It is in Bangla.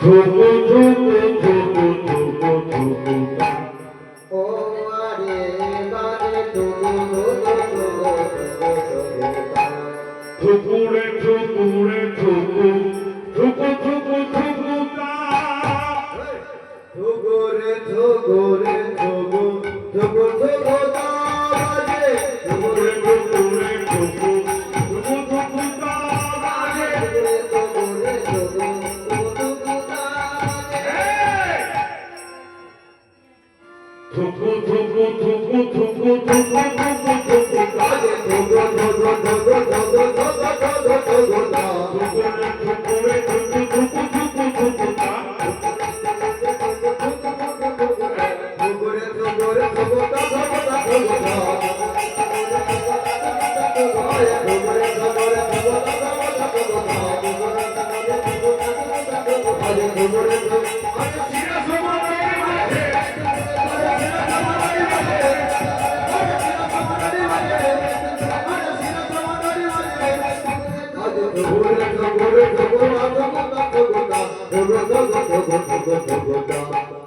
ধুকু ধুকু ধুকু ধুকু ধুকু ও আরে বারে ধুকু ধুকু ধুকু ধুকুরে ধুকুরে ধুকু ধুকু ধুকু ধুকু ধুকুরে ধুকুরে ধুকু ধুকু ধুকু বাজে ধুকুরে ধুকুরে ধুকু ধুকু ধুকু বাজে ধুকুরে ধুকু ধুকু ধুকু ধুকু ধুকু ধুকু ধুকু ধুকু ধুকু বাজে ধুকু ধুকু ধুকু ধুকু ধুকু ধুকু ধুকুরে ধুকুরে ধুকু ধুকু ধুকু ধুকু ধুকুরে ধুকুরে ধুকু ধুকুরে ধুকুরে ধুকু